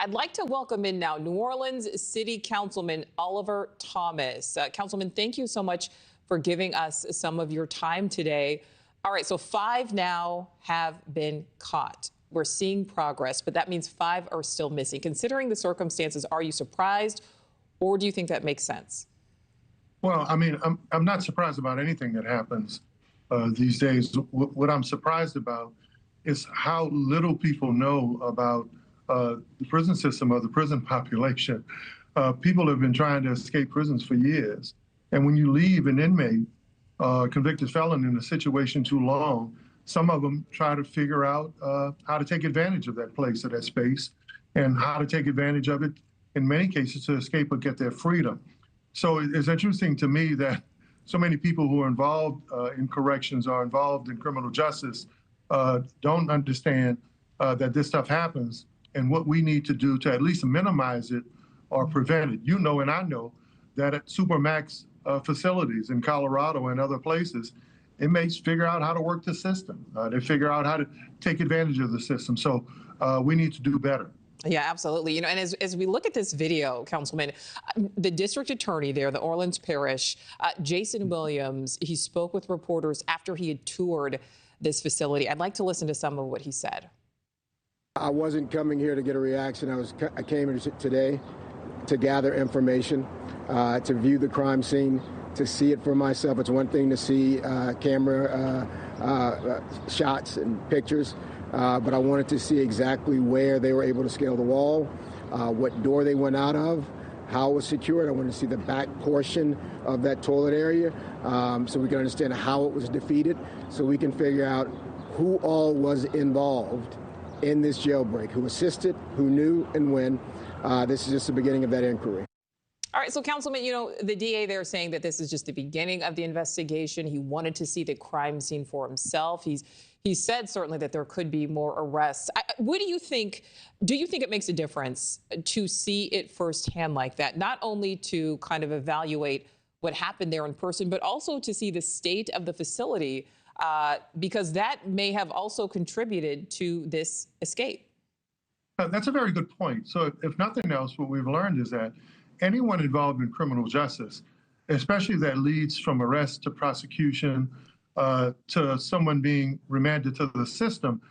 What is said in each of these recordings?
I'd like to welcome in now New Orleans City Councilman Oliver Thomas. Councilman, thank you so much for giving us some of your time today. All right, so 5 now have been caught. We're seeing progress, but that means 5 are still missing. Considering the circumstances, are you surprised, or do you think that makes sense? Well, I mean, I'm not surprised about anything that happens these days. What I'm surprised about is how little people know about the prison system or the prison population. People have been trying to escape prisons for years. And when you leave an inmate, convicted felon in a situation too long, some of them try to figure out how to take advantage of that place or that space and how to take advantage of it, in many cases, to escape or get their freedom. So it's interesting to me that so many people who are involved in corrections or involved in criminal justice don't understand that this stuff happens and what we need to do to at least minimize it or prevent it. You know, and I know that at Supermax facilities in Colorado and other places, inmates figure out how to work the system. They figure out how to take advantage of the system. So we need to do better. Yeah, absolutely. You know, and as we look at this video, Councilman, the district attorney there, the Orleans Parish, Jason Williams, he spoke with reporters after he had toured this facility. I'd like to listen to some of what he said. I wasn't coming here to get a reaction. I came here today to gather information, to view the crime scene, to see it for myself. It's one thing to see camera shots and pictures, but I wanted to see exactly where they were able to scale the wall, what door they went out of, how it was secured. I wanted to see the back portion of that toilet area so we can understand how it was defeated, so we can figure out who all was involved in this jailbreak, who assisted, who knew, and when. This is just the beginning of that inquiry. All right, so Councilman, you know, the DA there saying that this is just the beginning of the investigation. He wanted to see the crime scene for himself. He said certainly that there could be more arrests. What do you think? Do you think it makes a difference to see it firsthand like that? Not only to kind of evaluate what happened there in person, but also to see the state of the facility, because that may have also contributed to this escape. That's a very good point. So if nothing else, what we've learned is that anyone involved in criminal justice, especially that leads from arrest to prosecution to someone being remanded to the system,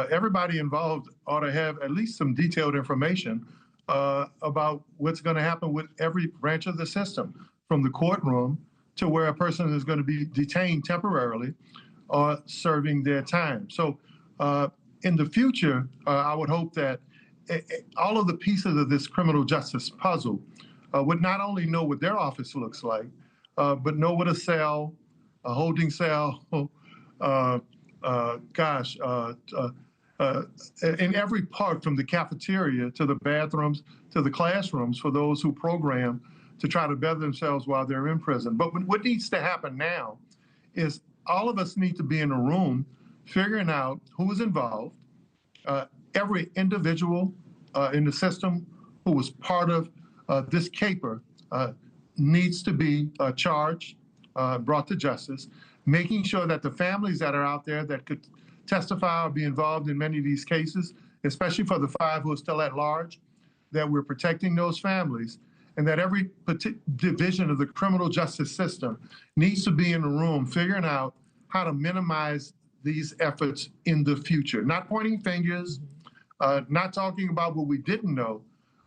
everybody involved ought to have at least some detailed information about what's going to happen with every branch of the system, from the courtroom to where a person is going to be detained temporarily or serving their time. So in the future, I would hope that all of the pieces of this criminal justice puzzle would not only know what their office looks like, but know what a cell, a holding cell, in every part, from the cafeteria to the bathrooms to the classrooms, for those who program to try to better themselves while they're in prison. But what needs to happen now is all of us need to be in a room figuring out who is involved. Every individual in the system who was part of this caper needs to be charged, brought to justice, making sure that the families that are out there that could testify or be involved in many of these cases, especially for the 5 who are still at large, that we're protecting those families, and that every division of the criminal justice system needs to be in the room figuring out how to minimize these efforts in the future. Not pointing fingers, not talking about what we didn't know,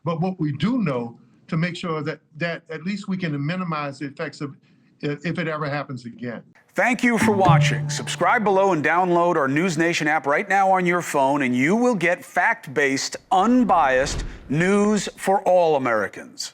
but what we do know, to make sure that at least we can minimize the effects of if it ever happens again. Thank you for watching. Subscribe below and download our NewsNation app right now on your phone, and you will get fact-based, unbiased news for all Americans.